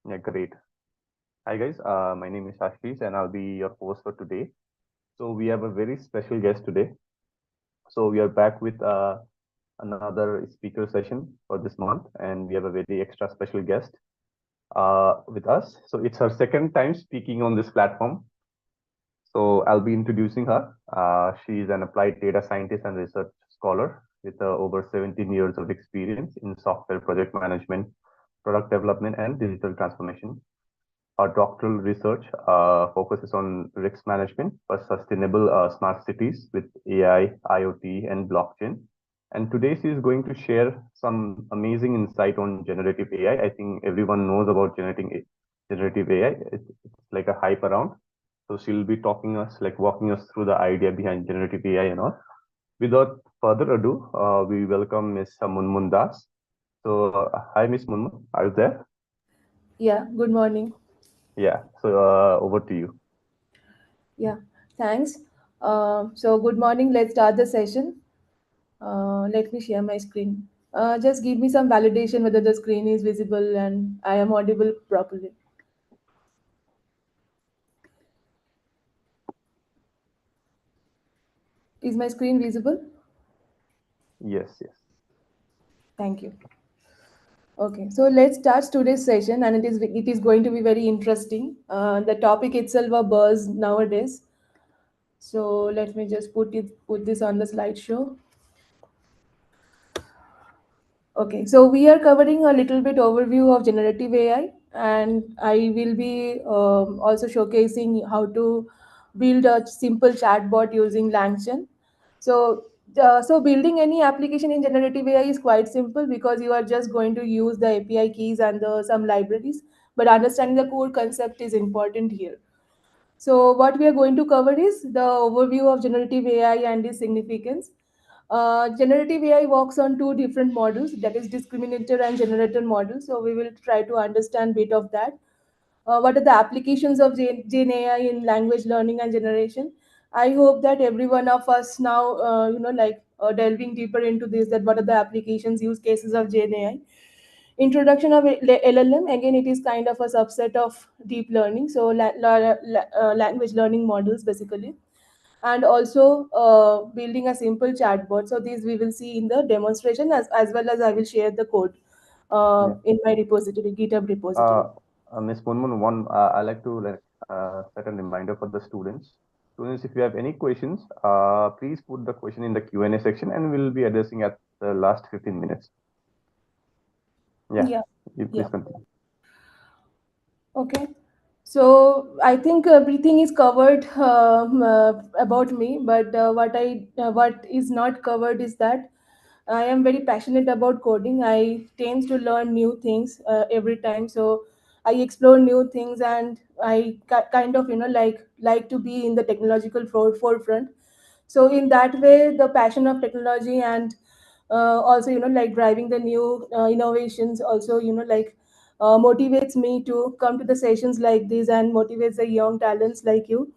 Yeah, great. Hi guys, my name is Ashish and I'll be your host for today. So we have a very special guest today. So we are back with another speaker session for this month, and we have a very extra special guest with us. So it's her second time speaking on this platform. So I'll be introducing her. She is an applied data scientist and research scholar with over 17 years of experience in software project management, product development, and digital transformation. Our doctoral research focuses on risk management for sustainable smart cities with AI, IoT, and blockchain. And today she is going to share some amazing insight on generative AI. I think everyone knows about generative AI. It's like a hype around. So she'll be walking us through the idea behind generative AI and all. Without further ado, we welcome Miss Munmun Das. So, hi, Miss Munmun. Are you there? Yeah, good morning. Yeah. So, over to you. Yeah, thanks. So, good morning. Let's start the session. Let me share my screen. Just give me some validation whether the screen is visible and I am audible properly. Is my screen visible? Yes, yes. Thank you. Okay, so let's start today's session, and it is going to be very interesting. The topic itself a buzz nowadays. So let me just put this on the slideshow. Okay, so we are covering a little bit overview of generative AI, and I will be also showcasing how to build a simple chatbot using LangChain. So, so building any application in generative AI is quite simple because you are just going to use the API keys and some libraries, but understanding the core concept is important here. So what we are going to cover is the overview of generative AI and its significance. Generative AI works on two different models, that is discriminator and generator model. So we will try to understand bit of that. What are the applications of Gen AI in language learning and generation? I hope that every one of us now, delving deeper into this, that what are the applications, use cases of Gen AI. Introduction of LLM, again, it is kind of a subset of deep learning, so language learning models basically, and also building a simple chatbot. So these we will see in the demonstration as well as I will share the code Yeah. in my repository, GitHub repository. Uh, Ms. Munmun, I like to set a reminder for the students. Students, if you have any questions, please put the question in the Q&A section, and we'll be addressing at the last 15 minutes. Yeah, Yeah, you yeah. please continue. Okay. So I think everything is covered about me, but what is not covered is that I am very passionate about coding. I tend to learn new things every time, so I explore new things, and I kind of like to be in the technological forefront. So in that way, the passion of technology and also like driving the new innovations also motivates me to come to the sessions like this and motivates the young talents like you.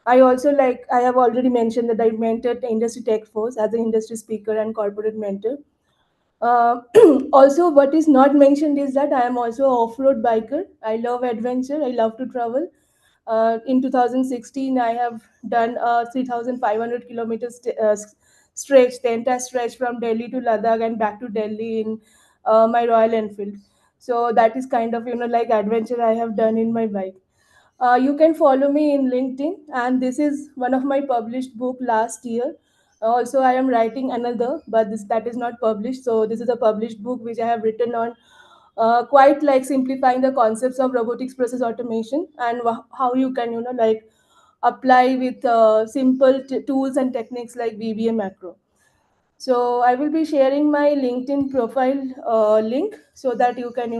I also like I have already mentioned that I mentored the industry tech force as an industry speaker and corporate mentor. uh, Also, what is not mentioned is that I am also an off-road biker. I love adventure. I love to travel. In 2016, I have done a 3,500 kilometers stretch, the entire stretch from Delhi to Ladakh and back to Delhi in my Royal Enfield. So that is kind of like adventure I have done in my bike. You can follow me in LinkedIn, and this is one of my published book last year. Also, I am writing another, but this that is not published. So this is a published book which I have written on quite like simplifying the concepts of robotics process automation and how you can apply with simple tools and techniques like VBA macro. So I will be sharing my LinkedIn profile link so that you can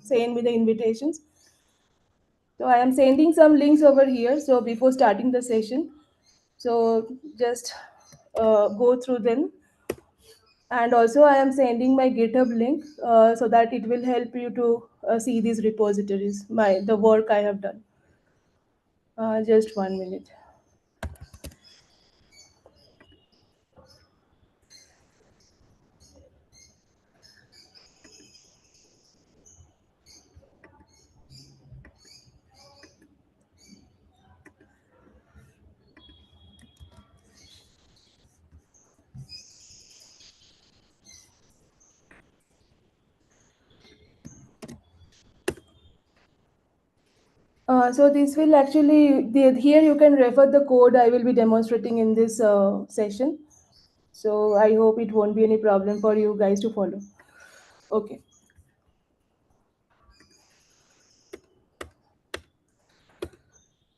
send me the invitations. So I am sending some links over here. So before starting the session, so just go through them. And also I am sending my GitHub link so that it will help you to see these repositories, the work I have done. Just 1 minute. So this will actually, here you can refer the code I will be demonstrating in this session. So I hope it won't be any problem for you guys to follow. Okay.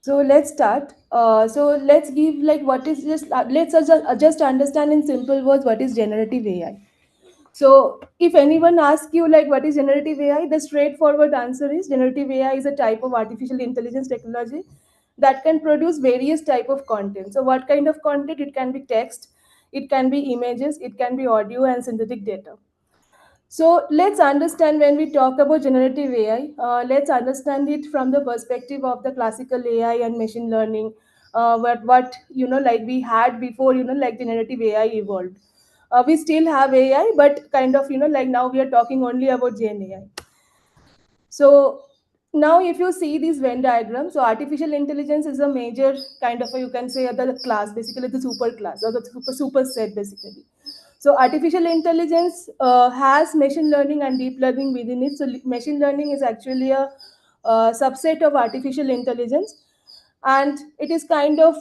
So let's start. So let's give like what is just let's just understand in simple words what is generative AI. So if anyone asks you like what is generative AI, the straightforward answer is generative AI is a type of artificial intelligence technology that can produce various type of content. So what kind of content? It can be text, it can be images, it can be audio and synthetic data. So let's understand when we talk about generative AI, let's understand it from the perspective of the classical AI and machine learning. What like we had before, like generative AI evolved. We still have AI, but kind of like now we are talking only about Gen AI. So now if you see this Venn diagram, so artificial intelligence is a major kind of a, you can say the class, basically the super class or the superset basically. So artificial intelligence has machine learning and deep learning within it. So machine learning is actually a subset of artificial intelligence, and it is kind of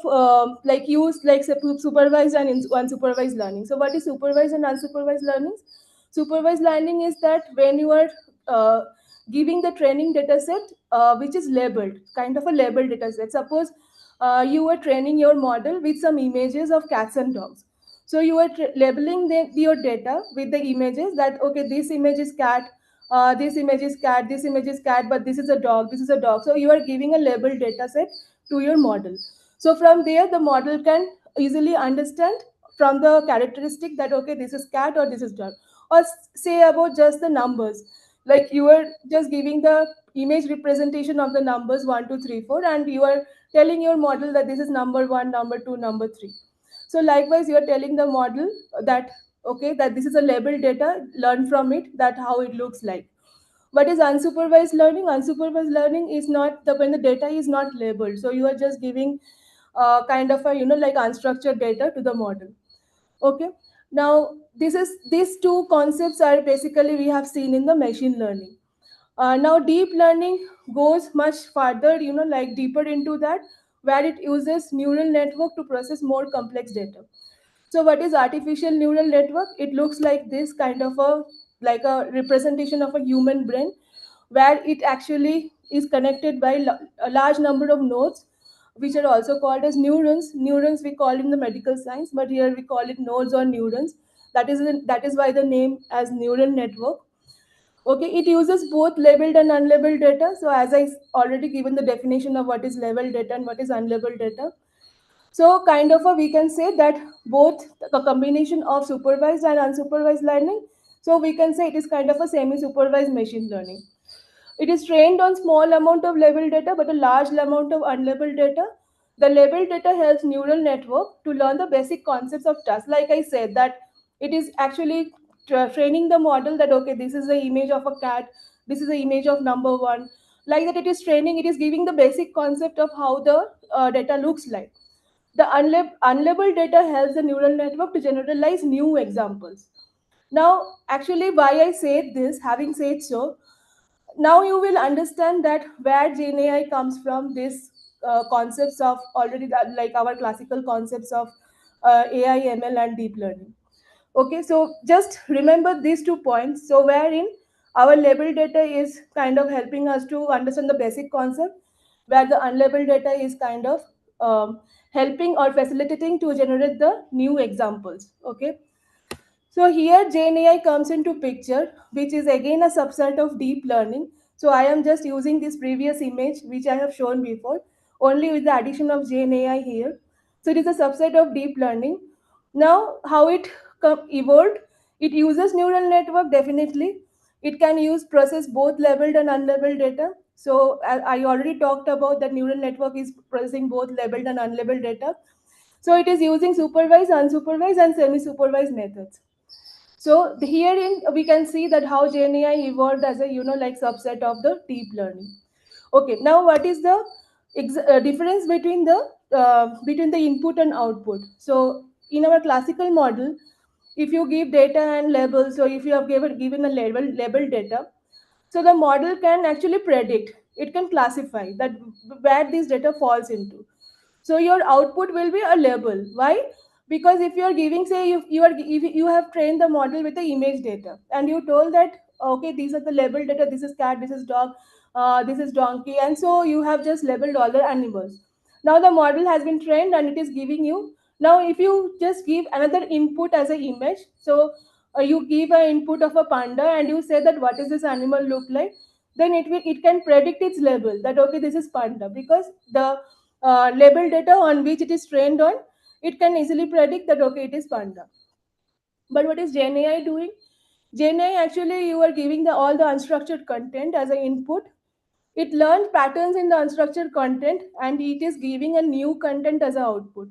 like used like supervised and unsupervised learning. So what is supervised and unsupervised learning? Supervised learning is that when you are uh, giving the training data set which is labeled, kind of a labeled data set. Suppose you are training your model with some images of cats and dogs. So you are labeling your data with the images that okay, this image is cat, this image is cat, this image is cat, but this is a dog, this is a dog. So you are giving a labeled data set to your model. So from there, the model can easily understand from the characteristic that okay, this is cat or this is dog. Or say about just the numbers, like you are just giving the image representation of the numbers 1 2 3 4, and you are telling your model that this is number 1, number 2, number 3. So likewise you are telling the model that okay, that this is a labeled data, learn from it that how it looks like. What is unsupervised learning? Unsupervised learning is not the when the data is not labeled. So you are just giving kind of a like unstructured data to the model. Okay. Now these two concepts are basically we have seen in the machine learning. Now deep learning goes much further, like deeper into that, where it uses neural network to process more complex data. So what is artificial neural network? It looks like this kind of a like a representation of a human brain, where it actually is connected by a large number of nodes, which are also called as neurons. Neurons we call in the medical science, but here we call it nodes or neurons. That is why the name as neural network. Okay, it uses both labeled and unlabeled data. So as I already given the definition of what is labeled data and what is unlabeled data. So kind of we can say that both a combination of supervised and unsupervised learning. So we can say it is kind of a semi-supervised machine learning. It is trained on small amount of labeled data but a large amount of unlabeled data. The labeled data helps neural network to learn the basic concepts of tasks. Like I said, that it is actually training the model that okay, this is the image of a cat, this is the image of number one. Like that, it is training. It is giving the basic concept of how the data looks like. The unlabeled data helps the neural network to generalize new examples. Now, actually, why I said this, having said so, now you will understand that where Gen AI comes from. This concepts of already like our classical concepts of AI, ML, and deep learning. Okay, so just remember these 2 points. So wherein our labeled data is kind of helping us to understand the basic concept, where the unlabeled data is kind of helping or facilitating to generate the new examples. Okay, so here GenAI comes into picture, which is again a subset of deep learning. So I am just using this previous image, which I have shown before, only with the addition of GenAI here. So it is a subset of deep learning. Now, how it evolved? It uses neural network definitely. It can use process both labeled and unlabeled data. So I already talked about that neural network is processing both labeled and unlabeled data. So it is using supervised, unsupervised, and semi-supervised methods. So herein we can see that how GenAI evolved as a like subset of the deep learning. Okay, now what is the difference between the input and output? So in our classical model, if you give data and labels, so if you have given a label data, so the model can actually predict. It can classify that where this data falls into. So your output will be a label. Why? Because if you are giving, say, if you have trained the model with the image data, and you told that okay, these are the label data. This is cat, this is dog, this is donkey, and so you have just labeled all the animals. Now the model has been trained and it is giving you. Now if you just give another input as an image, so you give an input of a panda and you say that what is this animal look like, then it can predict its label that okay, this is panda, because the label data on which it is trained on, it can easily predict that okay, it is panda. But what is GenAI doing? GenAI, actually you are giving the all the unstructured content as an input. It learns patterns in the unstructured content and it is giving a new content as an output.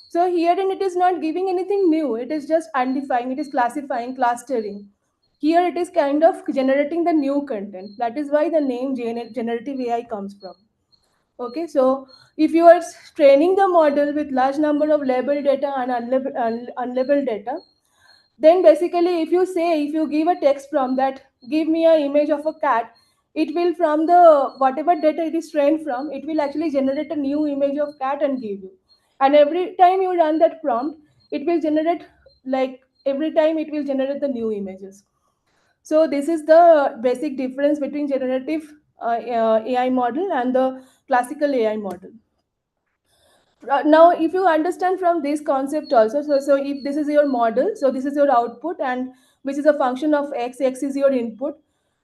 So herein it is not giving anything new. It is just undefined. It is classifying, clustering. Here it is kind of generating the new content. That is why the name generative AI comes from. Okay, so if you are training the model with large number of labeled data and unlabeled data, then basically if you give a text from that, give me a image of a cat, it will, from the whatever data it is trained from, it will actually generate a new image of cat and give you. And every time you run that prompt, it will generate, like every time it will generate the new images. So this is the basic difference between generative AI model and the classical AI model. Now if you understand from this concept also, so if this is your model, so this is your output, and which is a function of x is your input.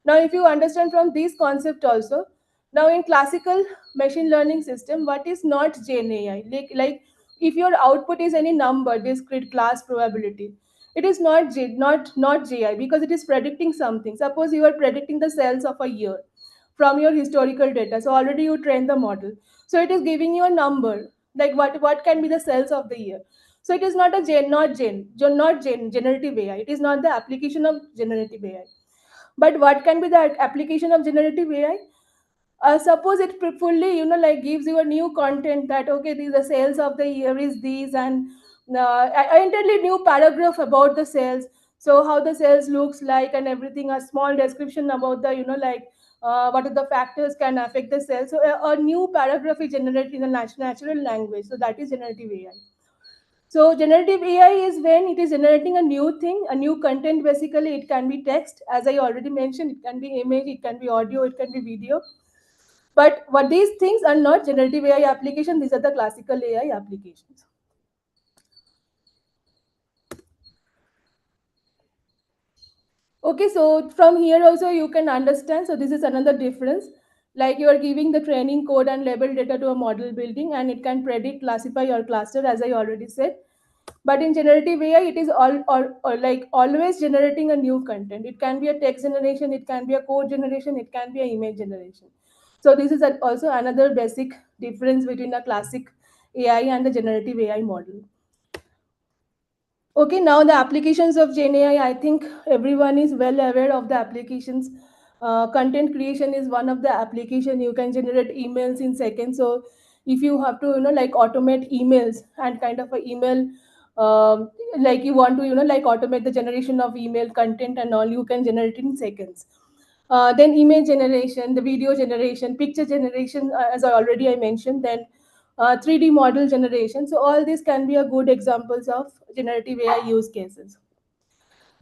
Now if you understand from this concept also, now in classical machine learning system, what is not gen AI, like if your output is any number, discrete class probability, it is not gi, because it is predicting something. Suppose you are predicting the sales of a year from your historical data, so already you trained the model, so it is giving you a number, like what can be the sales of the year. So it is not a generative AI. It is not the application of generative AI. But what can be the application of generative AI? Suppose it fully, like gives you a new content that okay, these the sales of the year is these, and entirely new paragraph about the sales. So how the sales looks like and everything, a small description about the, like what are the factors can affect the sales. So a new paragraph is generated in a natural language, so that is generative AI. So generative AI is when it is generating a new thing, a new content. Basically it can be text, as I already mentioned, it can be image, it can be audio, it can be video. But what these things are not generative AI application, these are the classical AI applications. Okay, so from here also you can understand. So this is another difference. Like you are giving the training code and label data to a model building, and it can predict, classify your cluster, as I already said. But in generative AI, it is all like always generating a new content. It can be a text generation, it can be a code generation, it can be an image generation. So this is also another basic difference between a classic AI and the generative AI model. Okay, now the applications of Gen AI, I think everyone is well aware of the applications. Content creation is one of the application. You can generate emails in seconds. So if you have to, like automate emails and kind of a email, like you want to, like automate the generation of email content and all, you can generate it in seconds. Then image generation, the video generation, picture generation, as I mentioned. Then 3D model generation. So all these can be a good examples of generative AI use cases.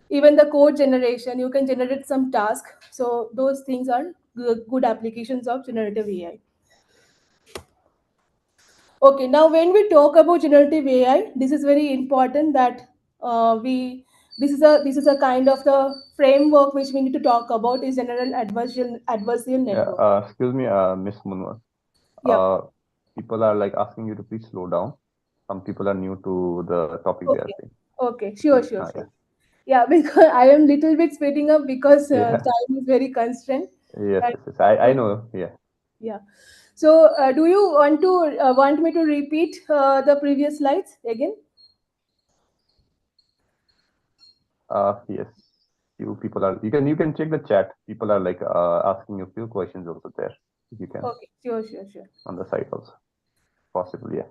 Even the code generation, you can generate some task. So those things are good applications of generative AI. Okay, now when we talk about generative AI, this is very important that we this is a kind of the framework which we need to talk about is general adversarial Yeah, network. excuse me, Miss Munmun. Yep. Uh, People are like asking you to please slow down. Some people are new to the topic they are Okay. saying. Okay. Sure. Sure. Yeah, Sure. Yeah, because I am little bit speeding up because yeah, time is very constrained. yes, And yes, yes. I know. Yeah. yeah. So, do you want me to repeat the previous slides again? Yes. Few people are. You can check the chat. People are like asking you a few questions also there. If you can Okay. Sure. Sure. Sure. on the site also possible. Yeah.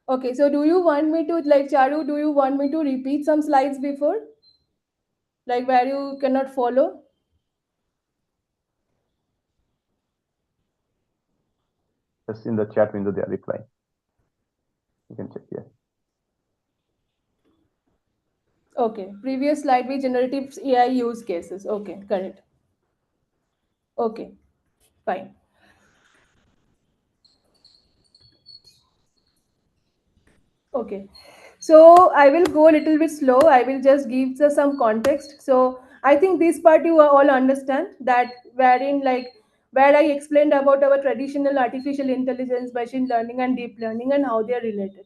Okay. So, do you want me to, like Charu? Do you want me to repeat some slides before, like where you cannot follow? Just in the chat window, they are replying. You can check here. Okay, previous slide with generative AI use cases. Okay, correct. Okay, fine. Okay, so I will go a little bit slow. I will just give some context. So I think this part you all understand that wherein like where I explained about our traditional artificial intelligence, machine learning, and deep learning and how they are related.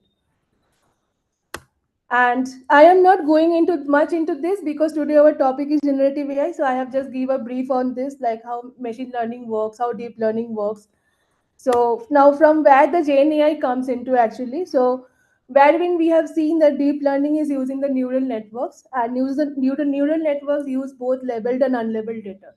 And I am not going into much into this because today our topic is generative AI. So I have just give a brief on this, like how machine learning works, how deep learning works. So now from where the Gen AI comes into actually, so wherein we have seen that deep learning is using the neural networks and neural networks use both labeled and unlabeled data.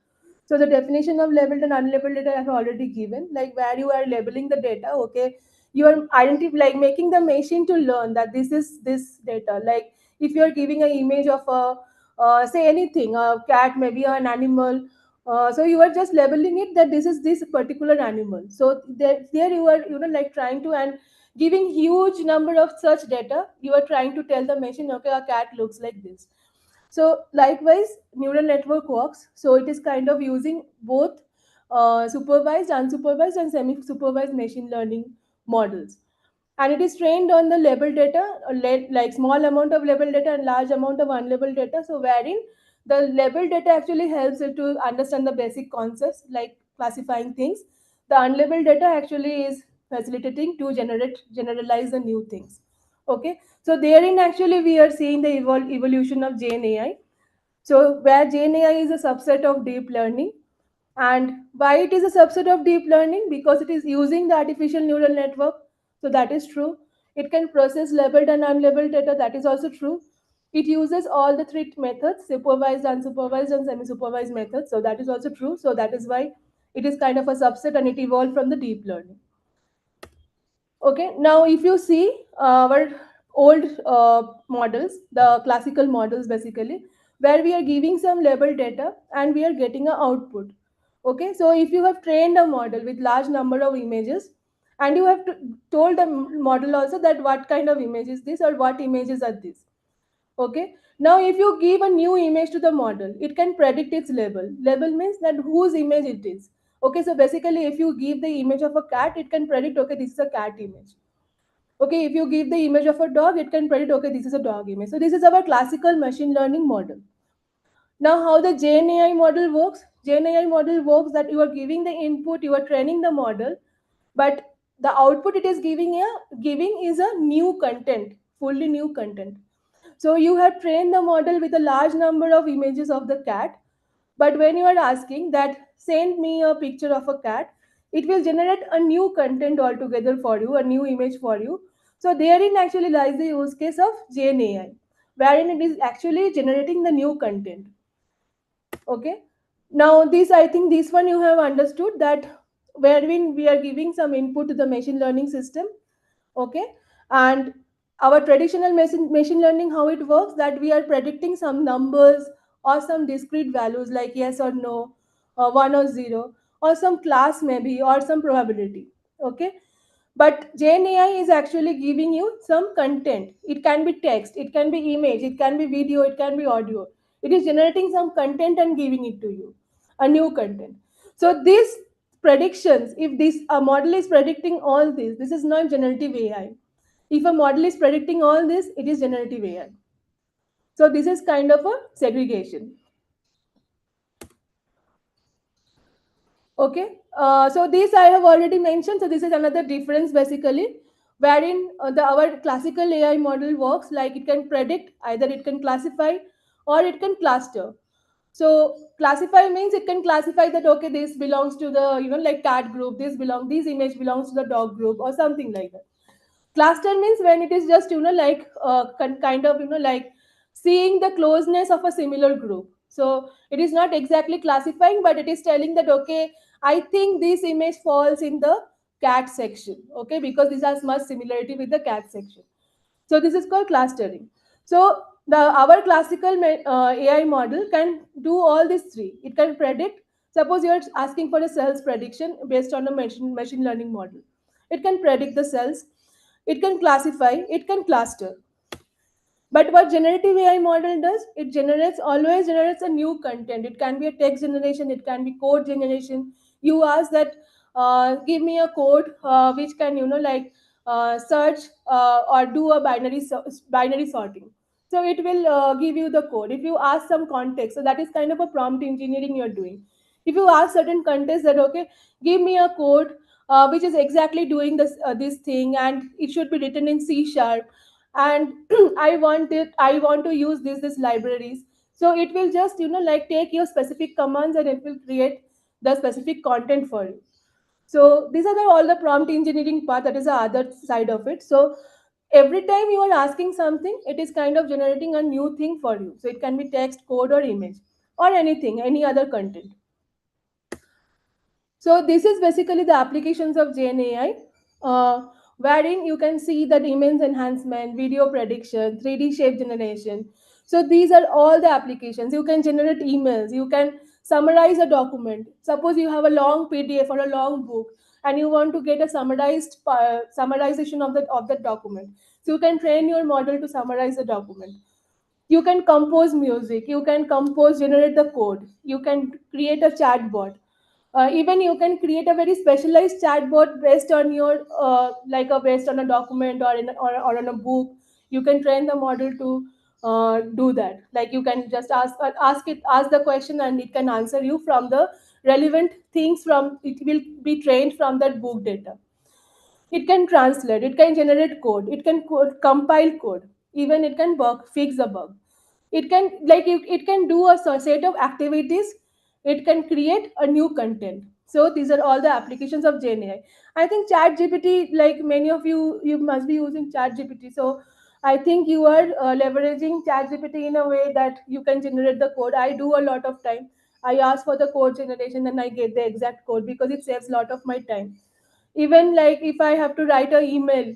So the definition of labeled and unlabeled data I have already given, like where you are labeling the data, okay, you are like making the machine to learn that this is this data. Like if you are giving an image of a say anything, a cat, maybe an animal, so you are just labeling it that this is this particular animal. So there you are, like trying to and giving huge number of such data. You are trying to tell the machine, okay, a cat looks like this. So likewise, neural network works. So it is kind of using both supervised, unsupervised, and semi-supervised machine learning models, and it is trained on the label data, like small amount of label data and large amount of unlabeled data. So wherein the label data actually helps it to understand the basic concepts like classifying things. The unlabeled data actually is facilitating to generalize the new things. Okay, so therein actually we are seeing the evolution of Gen AI. So where Gen AI is a subset of deep learning, and why it is a subset of deep learning? Because it is using the artificial neural network. So that is true. It can process labeled and unlabeled data. That is also true. It uses all the three methods: supervised, unsupervised, and semi-supervised methods. So that is also true. So that is why it is kind of a subset and it evolved from the deep learning. Okay, now if you see our old models, the classical models basically, where we are giving some label data and we are getting an output. Okay, so if you have trained a model with large number of images and you have told the model also that what kind of image is this or what images are this. Okay, now if you give a new image to the model, it can predict its label. Label means that whose image it is. Okay, so basically if you give the image of a cat, it can predict, okay, this is a cat image. Okay, if you give the image of a dog, it can predict, okay, this is a dog image. So this is our classical machine learning model. Now how the Gen AI model works? Gen AI model works that you are giving the input, you are training the model, but the output it is giving is a new content, fully new content. So you have trained the model with a large number of images of the cat, but when you are asking that send me a picture of a cat, it will generate a new content altogether for you, a new image for you. So therein actually lies the use case of Gen AI, wherein it is actually generating the new content. Okay. Now this, I think this one you have understood that wherein we are giving some input to the machine learning system. Okay, and our traditional machine learning, how it works, that we are predicting some numbers or some discrete values like yes or no, or 1 or 0, or some class maybe, or some probability. Okay, but Gen AI is actually giving you some content. It can be text, it can be image, it can be video, it can be audio. It is generating some content and giving it to you, a new content. So these predictions, if this a model is predicting all this is not generative AI. If a model is predicting all this, it is generative AI. So this is kind of a segregation. Okay, so this I have already mentioned. So this is another difference basically, wherein our classical AI model works like it can predict, either it can classify or it can cluster. So classify means it can classify that okay, this belongs to the like cat group, this image belongs to the dog group or something like that. Cluster means when it is just like kind of like seeing the closeness of a similar group. So it is not exactly classifying, but it is telling that okay, I think this image falls in the cat section. Okay, because this has much similarity with the cat section. So this is called clustering. So the our classical AI model can do all these three. It can predict. Suppose you are asking for a sales prediction based on a machine learning model. It can predict the cells, it can classify, it can cluster. But what generative AI model does, it generates always generates a new content. It can be a text generation, it can be code generation. You ask that, give me a code which can search or do a binary sorting. So it will give you the code. If you ask some context, so that is kind of a prompt engineering you're doing. If you ask certain context that, okay, give me a code which is exactly doing this thing, and it should be written in C#, and I want to use this libraries. So it will just take your specific commands and it will create the specific content for you. So these are all the prompt engineering part, that is the other side of it. So every time you are asking something, it is kind of generating a new thing for you. So it can be text, code, or image, or anything, any other content. So this is basically the applications of Gen AI, wherein you can see that image enhancement, video prediction, 3D shape generation. So these are all the applications. You can generate emails. You can summarize a document. Suppose you have a long PDF or a long book, and you want to get a summarization of that document. So you can train your model to summarize the document. You can compose music, you can compose, generate the code, you can create a chatbot. Even you can create a very specialized chatbot based on your based on a document, or on a book. You can train the model to do that. Like you can just ask the question, and it can answer you from the relevant things. From it will be trained from that book data. It can translate, it can generate code, it can compile code, even it can fix a bug. It can it can do a set of activities. It can create a new content. So these are all the applications of Gen AI. I think Chat GPT, like many of you must be using Chat GPT. So I think you are leveraging Chat GPT in a way that you can generate the code. I do a lot of time. I ask for the code generation and I get the exact code because it saves a lot of my time. Even like if I have to write an email,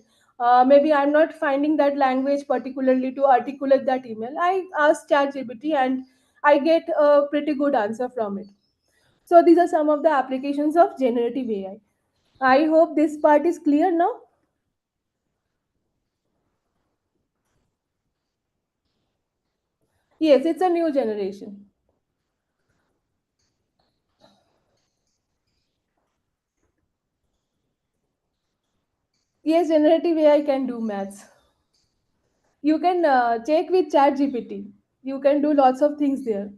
maybe I'm not finding that language particularly to articulate that email, I ask ChatGPT and I get a pretty good answer from it. So these are some of the applications of generative AI. I hope this part is clear now. Yes, it's a new generation. Yes, generative AI can do maths. You can check with ChatGPT. You can do lots of things there.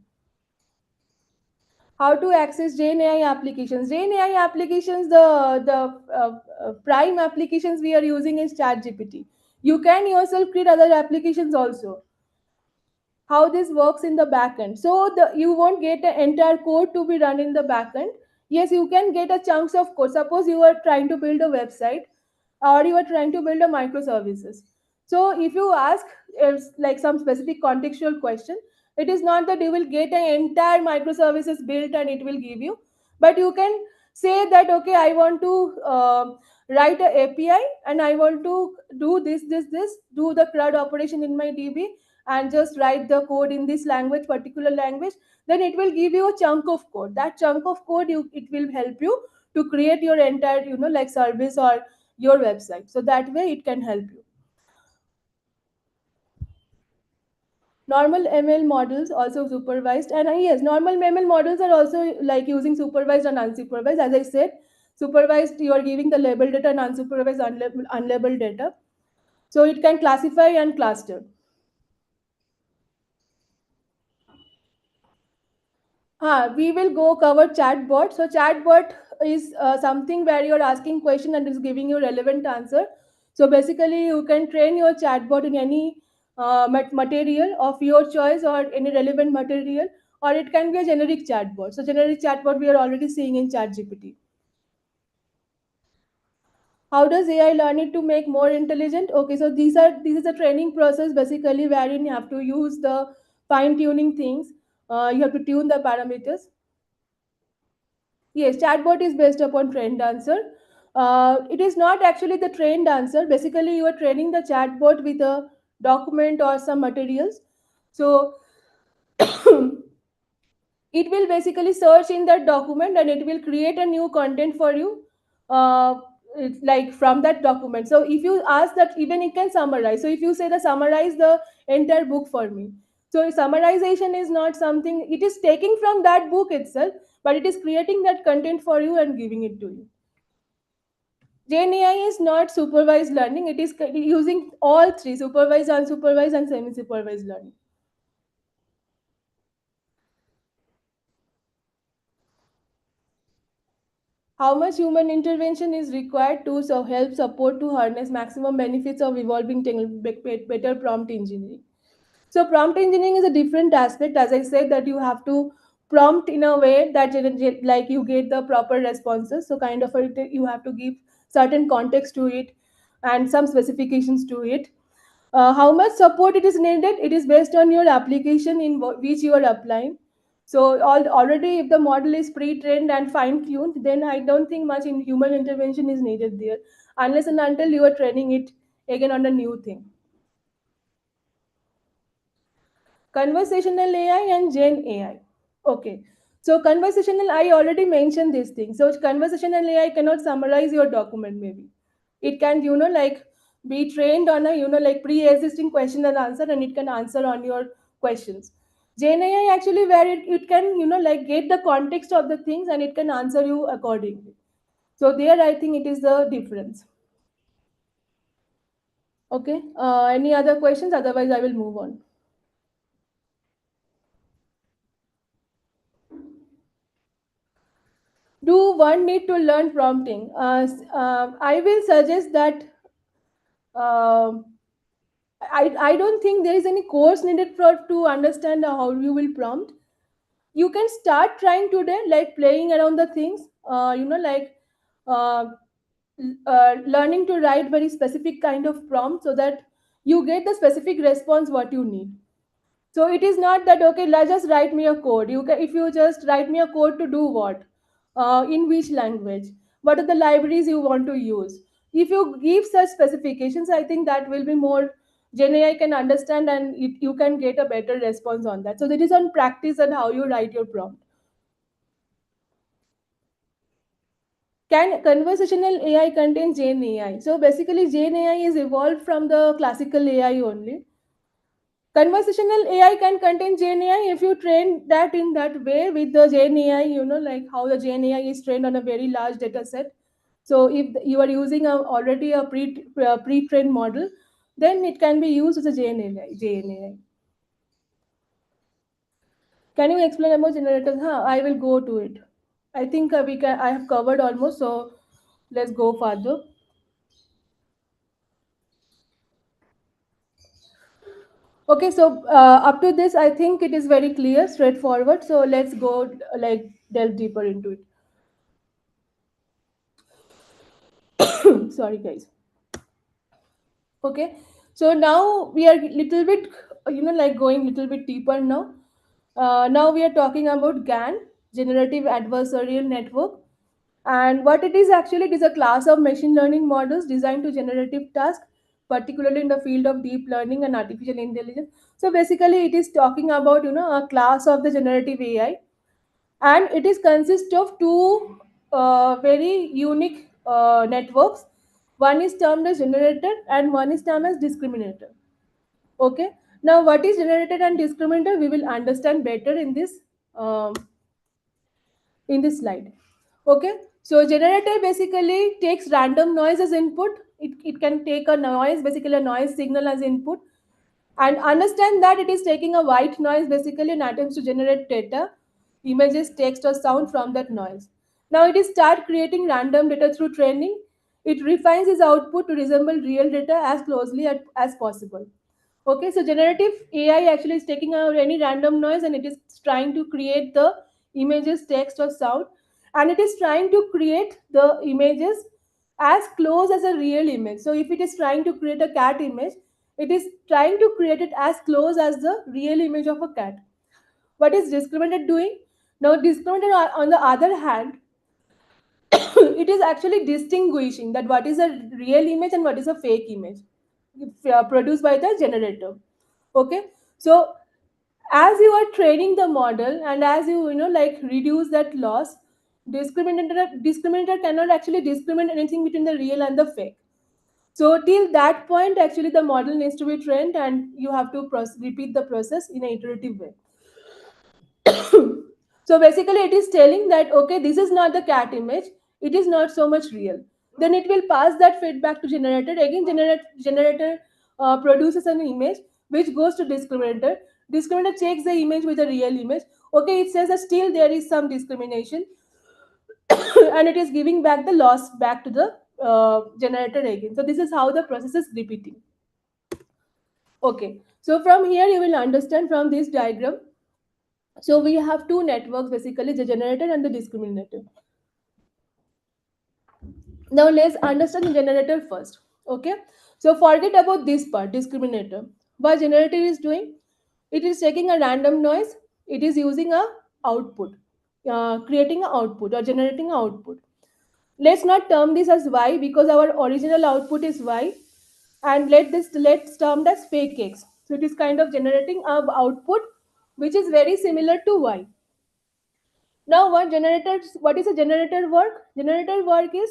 How to access Gen AI applications? Gen AI applications, the prime applications we are using is ChatGPT. You can yourself create other applications also. How this works in the backend. So you won't get the entire code to be run in the backend. Yes, you can get a chunks of code. Suppose you are trying to build a website, or you are trying to build a microservices. So if you ask like some specific contextual question, it is not that you will get an entire microservices built and it will give you, but you can say that, okay, I want to write a API, and I want to do this, do the CRUD operation in my DB, and just write the code in this language, particular language. Then it will give you a chunk of code. That chunk of code, it will help you to create your entire like service or your website. So that way it can help you. Normal ML models also supervised, and yes, normal ML models are also like using supervised and unsupervised. As I said, supervised, you are giving the labeled data, and unsupervised, unlabeled data. So it can classify and cluster. We will go cover chatbot. So chatbot is something where you're asking question and is giving you relevant answer. So basically, you can train your chatbot in any material of your choice, or any relevant material, or it can be a generic chatbot. So generic chatbot we are already seeing in ChatGPT. How does AI learn it to make more intelligent? Okay, so this is a training process basically, wherein you have to use the fine tuning things. You have to tune the parameters. Yes, chatbot is based upon trained answer. It is not actually the trained answer. Basically, you are training the chatbot with a document or some materials. So it will basically search in that document, and it will create a new content for you. Uh, it's like from that document. So if you ask that, even it can summarize. So if you say that summarize the entire book for me, so summarization is not something, it is taking from that book itself, but it is creating that content for you and giving it to you. GenAI is not supervised learning, it is using all three: supervised, unsupervised, and semi supervised learning. How much human intervention is required to help support to harness maximum benefits of evolving better prompt engineering? So prompt engineering is a different aspect. As I said, that you have to prompt in a way that like you get the proper responses. So kind of you have to give certain context to it and some specifications to it. How much support it is needed? It is based on your application in which you are applying. So already if the model is pre-trained and fine-tuned, then I don't think much in human intervention is needed there, unless and until you are training it again on a new thing. Conversational AI and Gen AI. Okay. So conversational, I already mentioned this thing. So conversational AI cannot summarize your document maybe. It can, like be trained on a, like pre-existing question and answer, and it can answer on your questions. Gen AI actually where it can, like get the context of the things and it can answer you accordingly. So there I think it is the difference. Okay. Any other questions? Otherwise I will move on. Do one need to learn prompting? I will suggest that uh, I don't think there is any course needed to understand how you will prompt. You can start trying today, like playing around the things, like uh, learning to write very specific kind of prompt so that you get the specific response what you need. So it is not that okay, just write me a code. You can, if you just write me a code to do what, in which language, what are the libraries you want to use. If you give such specifications, I think that will be more. Gen AI can understand and you can get a better response on that. So that is on practice and how you write your prompt. Can conversational AI contain Gen AI? So basically, Gen AI is evolved from the classical AI only. Conversational AI can contain Gen AI if you train that in that way with the Gen AI, like how the Gen AI is trained on a very large data set. So if you are using already a pre-trained model, then it can be used as a Gen AI. Gen AI. Can you explain about generators? Huh, I will go to it. I think we can. I have covered almost. So let's go further. Okay, so up to this, I think it is very clear, straightforward. So let's go like delve deeper into it. Sorry, guys. Okay, so now we are little bit, like going little bit deeper now. Now we are talking about GAN, Generative Adversarial Network, and what it is actually, it is a class of machine learning models designed to generative tasks, particularly in the field of deep learning and artificial intelligence. So basically, it is talking about a class of the generative AI, and it is consist of two very unique networks. One is termed as generator and one is termed as discriminator. Okay, now what is generator and discriminator we will understand better um, in this slide. Okay, so generator basically takes random noise as input. It can take a noise, basically a noise signal as input, and understand that it is taking a white noise basically and attempts to generate data, images, text or sound from that noise. Now it is start creating random data through training. It refines its output to resemble real data as closely as possible. Okay, so generative AI actually is taking out any random noise and it is trying to create the images, text or sound, and it is trying to create the images as close as a real image. So if it is trying to create a cat image, it is trying to create it as close as the real image of a cat. What is discriminator doing? Now discriminator on the other hand, it is actually distinguishing that what is a real image and what is a fake image produced by the generator. Okay, so as you are training the model and as you like reduce that loss, Discriminator cannot actually discriminate anything between the real and the fake. So till that point, actually the model needs to be trained, and you have to repeat the process in an iterative way. So basically it is telling that okay, this is not the cat image, it is not so much real. Then it will pass that feedback to generator. Again generator produces an image which goes to discriminator. Discriminator checks the image with a real image. Okay, it says that still there is some discrimination, and it is giving back the loss back to the generator again. So this is how the process is repeating. Okay, so from here you will understand from this diagram. So we have two networks, basically the generator and the discriminator. Now let's understand the generator first. Okay, so forget about this part, discriminator. What generator is doing, it is taking a random noise, it is using a output, creating an output or generating an output. Let's not term this as y because our original output is y, and let's term as fake x. So it is kind of generating a output which is very similar to y. Now what is a generator work? Generator work is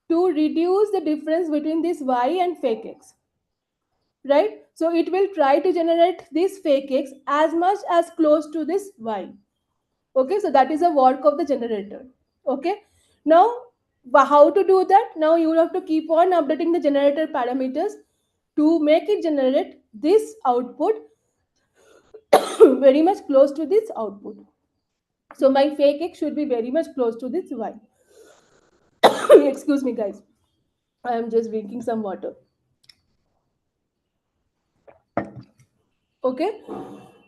to reduce the difference between this y and fake x, right? So it will try to generate this fake x as much as close to this y. Okay, so that is the work of the generator. Okay, now how to do that? Now you have to keep on updating the generator parameters to make it generate this output very much close to this output. So my fake x should be very much close to this y. Excuse me guys, I am just drinking some water. Okay,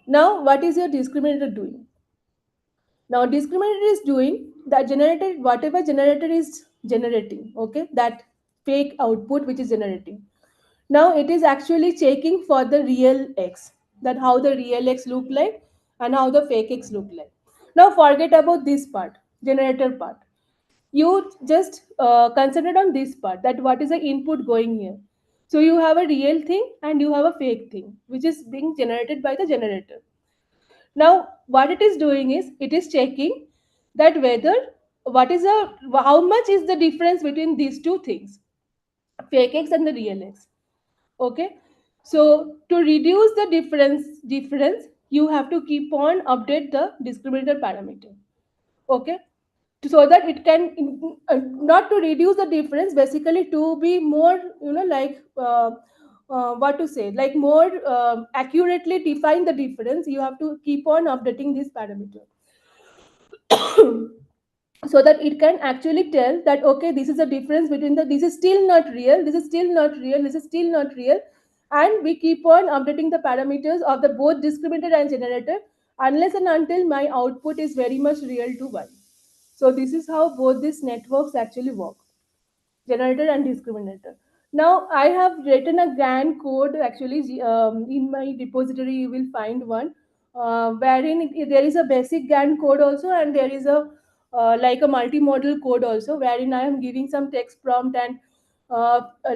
now what is your discriminator doing? Now discriminator is doing that generator, whatever generator is generating, okay, that fake output which is generating. Now it is actually checking for the real x, that how the real x look like and how the fake x look like. Now forget about this part, generator part. You just concentrate on this part, that what is the input going here. So you have a real thing and you have a fake thing which is being generated by the generator. Now what it is doing is it is checking that whether what is the how much is the difference between these two things, fake x and the real x. Okay, so to reduce the difference you have to keep on update the discriminator parameter. Okay, so that it can not to reduce the difference, basically to be more like what to say, like more accurately define the difference, you have to keep on updating this parameter. So that it can actually tell that okay, this is the difference between the, this is still not real, this is still not real, this is still not real. And we keep on updating the parameters of the both discriminator and generator unless and until my output is very much real to y. So this is how both these networks actually work, generator and discriminator. Now I have written a GAN code actually, in my repository you will find one, wherein there is a basic GAN code also, and there is a like a multimodal code also, wherein I am giving some text prompt and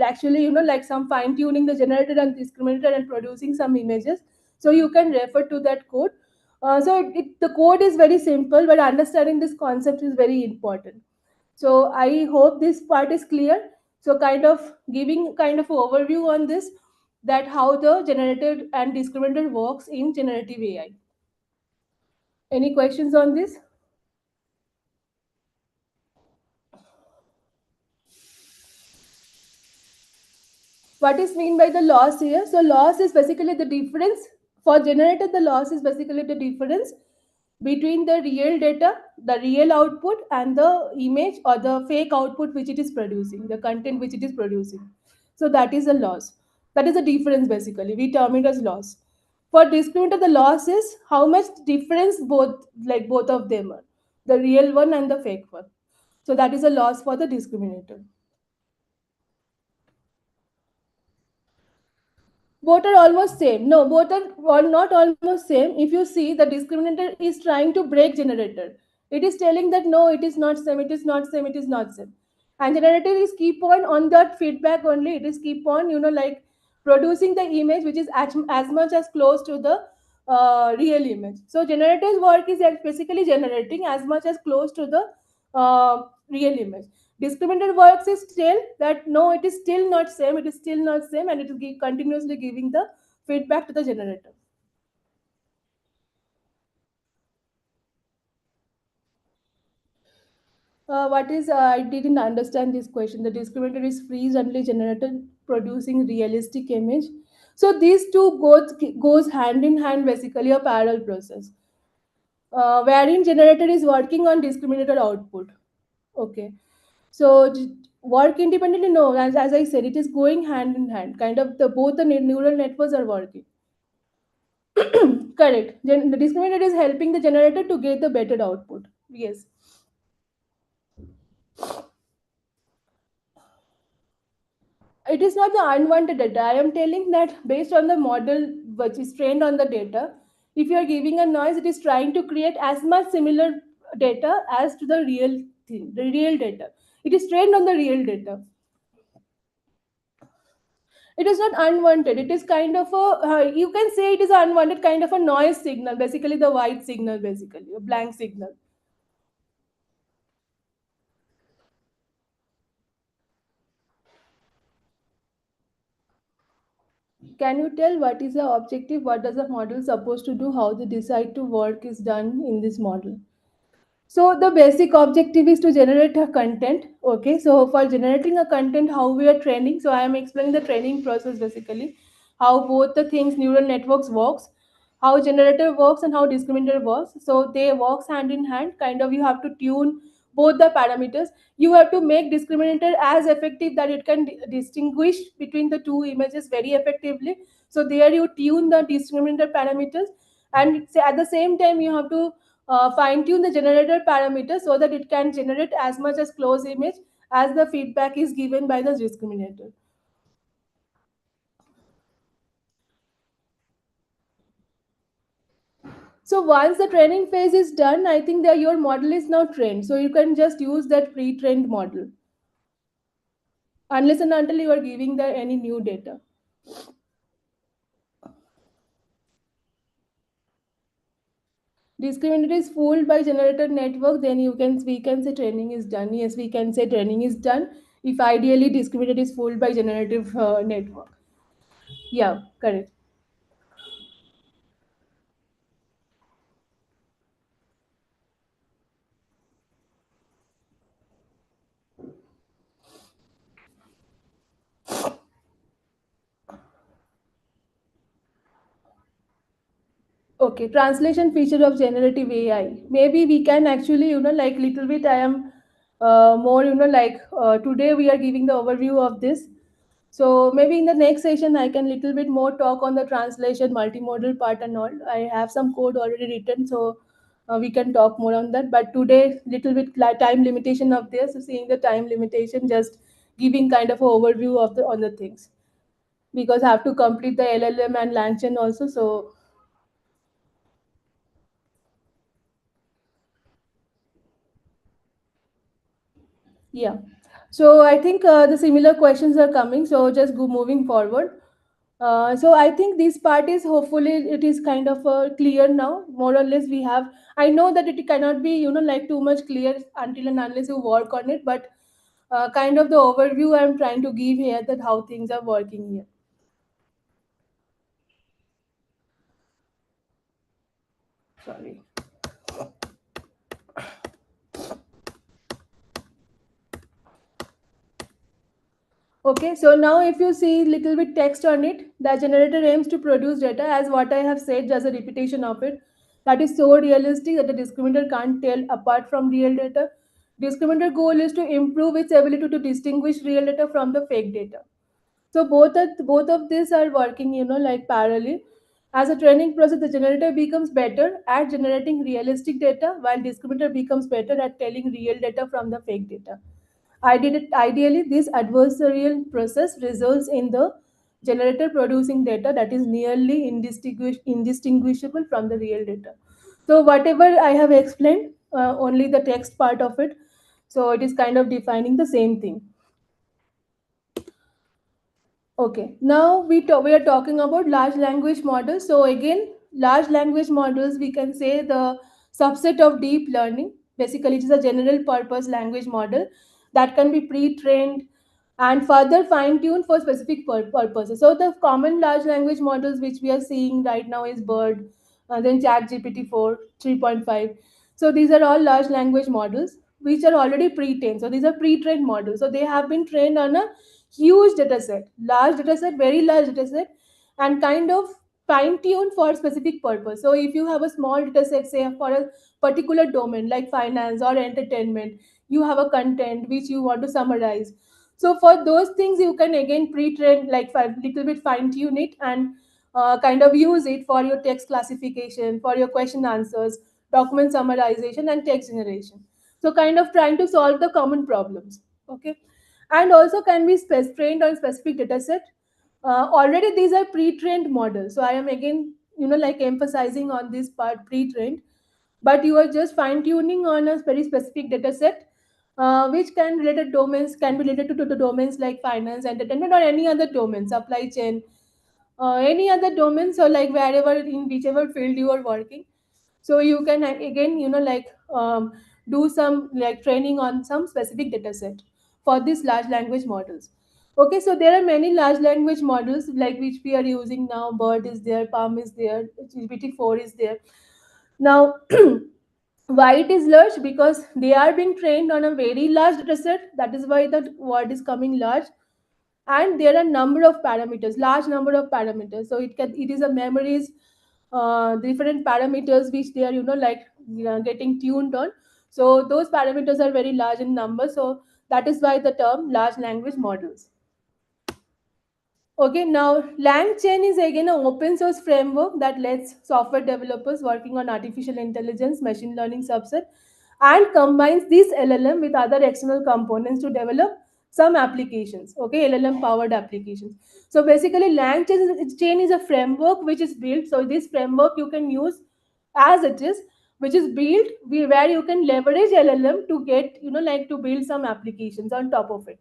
actually like some fine tuning the generator and discriminator and producing some images. So you can refer to that code. The code is very simple, but understanding this concept is very important. So I hope this part is clear. So kind of giving kind of overview on this, that how the generative and discriminator works in generative AI. Any questions on this? What is mean by the loss here? So loss is basically the difference for generator. The loss is basically the difference between the real data, the real output, and the image or the fake output which it is producing, the content which it is producing. So that is a loss. That is a difference basically. We term it as loss. For discriminator, the loss is how much difference both of them are, the real one and the fake one. So that is a loss for the discriminator. Both are almost same. No, both are not almost same. If you see, the discriminator is trying to break generator. It is telling that no, it is not same, it is not same, it is not same. And generator is keep on that feedback only. It is keep on like producing the image which is as much as close to the real image. So generator's work is basically generating as much as close to the real image. Discriminated works is still that no, it is still not same. It is still not same, and it is continuously giving the feedback to the generator. What is I didn't understand this question. The discriminator is freeze only generated producing realistic image. So these two goes hand in hand, basically a parallel process. Wherein generator is working on discriminator output. Okay, so work independently. No, as I said, it is going hand in hand. Kind of the both the neural networks are working. Correct. The discriminator is helping the generator to get the better output. Yes. It is not the unwanted data. I am telling that based on the model which is trained on the data, if you are giving a noise, it is trying to create as much similar data as to the real thing, the real data. It is trained on the real data. It is not unwanted. It is kind of a, you can say it is an unwanted kind of a noise signal, basically the white signal, basically, a blank signal. Can you tell what is the objective? What does the model supposed to do? How they decide to work is done in this model? So the basic objective is to generate a content. Okay, so for generating a content, how we are training. So I am explaining the training process basically, how both the things neural networks works, how generator works and how discriminator works. So they works hand in hand. Kind of you have to tune both the parameters. You have to make discriminator as effective that it can distinguish between the two images very effectively. So there you tune the discriminator parameters, and at the same time you have to fine tune the generator parameter so that it can generate as much as close image as the feedback is given by the discriminator. So once the training phase is done, I think that your model is now trained. So you can just use that pre-trained model unless and until you are giving the any new data. Discriminator is fooled by generator network, then we can say training is done. Yes, we can say training is done if ideally discriminator is fooled by generative network. Yeah, correct. Okay, translation feature of generative AI. Maybe we can actually, like little bit. I am more, like today we are giving the overview of this. So maybe in the next session I can little bit more talk on the translation, multimodal part and all. I have some code already written, so we can talk more on that. But today, little bit time limitation of this. So seeing the time limitation, just giving kind of an overview of the on the things because I have to complete the LLM and LangChain also. So yeah. So I think the similar questions are coming. So just go moving forward. So I think this part is hopefully it is kind of clear now. More or less we have. I know that it cannot be like too much clear until and unless you work on it. But kind of the overview I'm trying to give here that how things are working here. Sorry. Okay, so now if you see little bit text on it, the generator aims to produce data as what I have said, as a repetition of it. That is so realistic that the discriminator can't tell apart from real data. Discriminator goal is to improve its ability to distinguish real data from the fake data. So both of these are working, like parallel. As a training process, the generator becomes better at generating realistic data, while discriminator becomes better at telling real data from the fake data. Ideally, this adversarial process results in the generator producing data that is nearly indistinguishable from the real data. So, whatever I have explained, only the text part of it. So, it is kind of defining the same thing. Okay, now we are talking about large language models. So, again, large language models, we can say the subset of deep learning. Basically, it is a general purpose language model that can be pre-trained and further fine-tuned for specific purposes. So the common large language models which we are seeing right now is BERT, then ChatGPT 4, 3.5. So these are all large language models which are already pre-trained. So these are pre-trained models. So they have been trained on a huge data set, large data set, very large data set, and kind of fine-tuned for specific purpose. So if you have a small data set, say for a particular domain like finance or entertainment, you have a content which you want to summarize. So for those things, you can again pre-train, like a little bit fine-tune it and kind of use it for your text classification, for your question answers, document summarization, and text generation. So kind of trying to solve the common problems. Okay, and also can be trained on specific data set. Already these are pre-trained models. So I am again, like emphasizing on this part, pre-trained, but you are just fine tuning on a very specific data set, which can related domains can be related to the domains like finance, entertainment, or any other domain, supply chain, any other domain. So like wherever in whichever field you are working, so you can again, do some like training on some specific data set for these large language models. Okay, so there are many large language models like which we are using now. BERT is there, Palm is there, GPT-4 is there. Now, why it is large? Because they are being trained on a very large data set. That is why the word is coming large. And there are number of parameters, large number of parameters. So it is a memories, different parameters which they are, getting tuned on. So those parameters are very large in number. So that is why the term large language models. Okay, now LangChain is again an open source framework that lets software developers working on artificial intelligence, machine learning subset, and combines this LLM with other external components to develop some applications. Okay, LLM powered applications. So basically, LangChain is a framework which is built. So this framework you can use as it is, which is built where you can leverage LLM to get, to build some applications on top of it.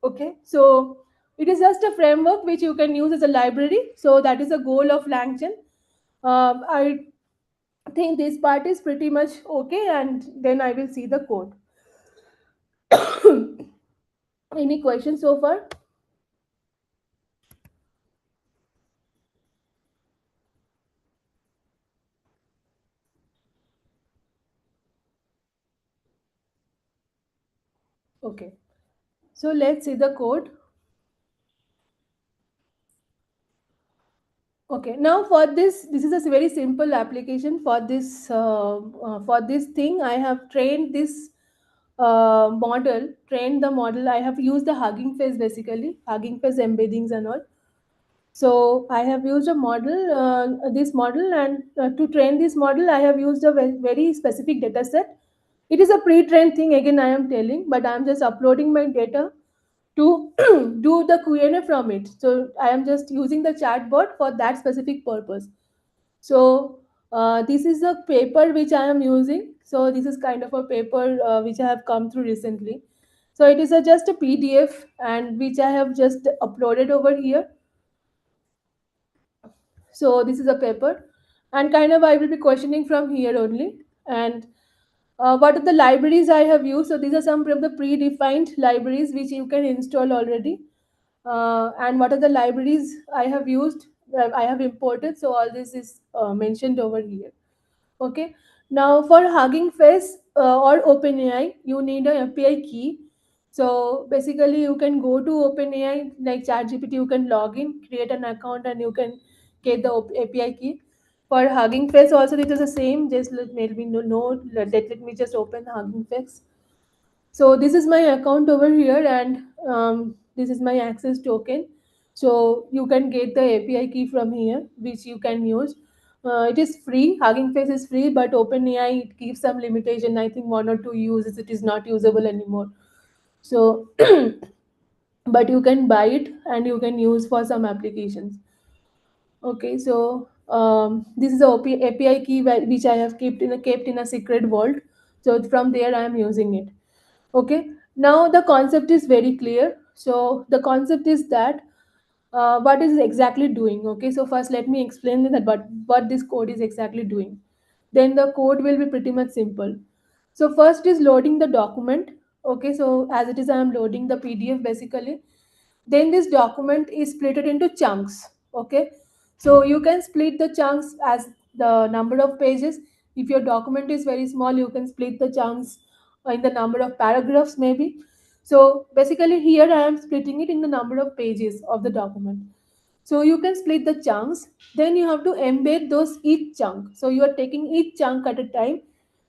Okay, so it is just a framework which you can use as a library. So that is the goal of LangChain. I think this part is pretty much okay, and then I will see the code. Any questions so far? Okay, so let's see the code. Okay, now for this is a very simple application for this thing. I have trained this trained the model. I have used the Hugging Face, basically Hugging Face embeddings and all. So I have used a model, this model, and to train this model, I have used a very specific data set. It is a pre-trained thing, again, I am telling, but I am just uploading my data to do the Q&A from it. So I am just using the chatbot for that specific purpose. So this is a paper which I am using. So this is kind of a paper which I have come through recently. So it is just a PDF and which I have just uploaded over here. So this is a paper, and kind of I will be questioning from here only. And what are the libraries I have used? So these are some of the predefined libraries which you can install already. And what are the libraries I have used? I have imported. So all this is mentioned over here. Okay. Now for Hugging Face or OpenAI, you need a API key. So basically, you can go to OpenAI like ChatGPT. You can log in, create an account, and you can get the API key. For Hugging Face, also it is the same. Just let me know. Let me just open Hugging Face. So this is my account over here, and this is my access token. So you can get the API key from here, which you can use. It is free. Hugging Face is free, but OpenAI it gives some limitation. I think 1 or 2 uses it is not usable anymore. So, but you can buy it and you can use for some applications. Okay, so this is the API key which I have kept in a secret vault. So from there I am using it. Okay, now the concept is very clear. So the concept is that what is exactly doing. Okay, so first let me explain that what this code is exactly doing. Then the code will be pretty much simple. So first is loading the document. Okay, so as it is, I am loading the PDF basically. Then this document is split into chunks. Okay, so you can split the chunks as the number of pages. If your document is very small, you can split the chunks in the number of paragraphs maybe. So basically here I am splitting it in the number of pages of the document. So you can split the chunks. Then you have to embed those each chunk. So you are taking each chunk at a time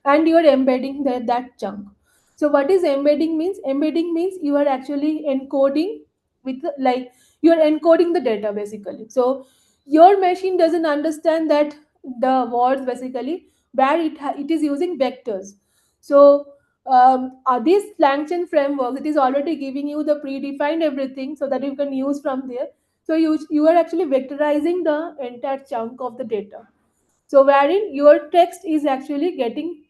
and you are embedding that chunk. So what is embedding means? Embedding means you are actually encoding with like you are encoding the data basically. So your machine doesn't understand that the words basically where it is using vectors. So this LangChain framework, it is already giving you the predefined everything so that you can use from there. So you are actually vectorizing the entire chunk of the data. So wherein your text is actually getting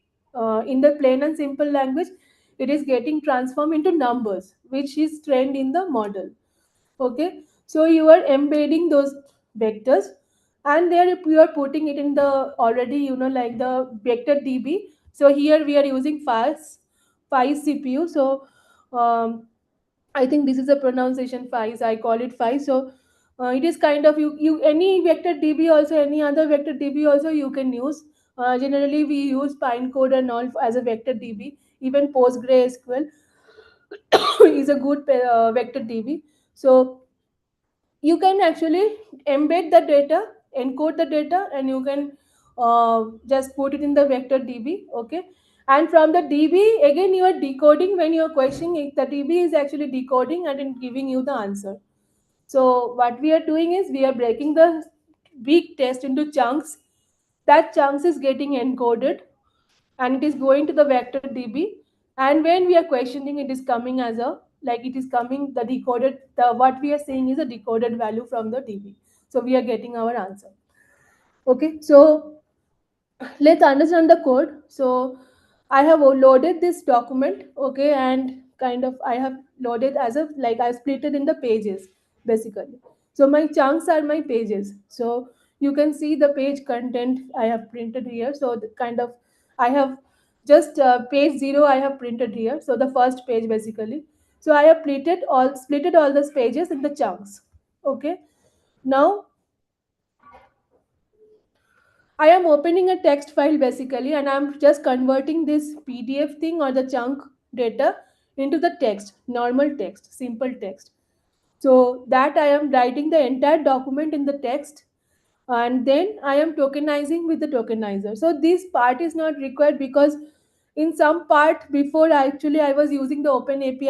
in the plain and simple language, it is getting transformed into numbers, which is trained in the model. Okay, so you are embedding those vectors, and there you are putting it in the already like the vector DB. So here we are using five CPU. So um, I think this is a pronunciation five. I call it five. So it is kind of you any vector DB also, any other vector DB also you can use. Generally we use Pinecode and all as a vector DB. Even PostgreSQL is a good vector DB. So you can actually embed the data, encode the data, and you can just put it in the vector DB. Okay, and from the DB again you are decoding. When you are questioning it, the DB is actually decoding and in giving you the answer. So what we are doing is we are breaking the big test into chunks. That chunks is getting encoded and it is going to the vector DB. And when we are questioning, it is coming as a like it is coming the decoded the what we are saying is a decoded value from the DB. So we are getting our answer. Okay, so let's understand the code. So I have loaded this document. Okay, and kind of I have loaded as a like I split it in the pages basically. So my chunks are my pages. So you can see the page content I have printed here. So the kind of I have just page 0 I have printed here. So the first page basically. So I have splitted all those pages in the chunks. Okay, now I am opening a text file basically, and I'm just converting this PDF thing or the chunk data into the text, normal text, simple text. So that I am writing the entire document in the text, and then I am tokenizing with the tokenizer. So this part is not required because in some part before actually I was using the OpenAI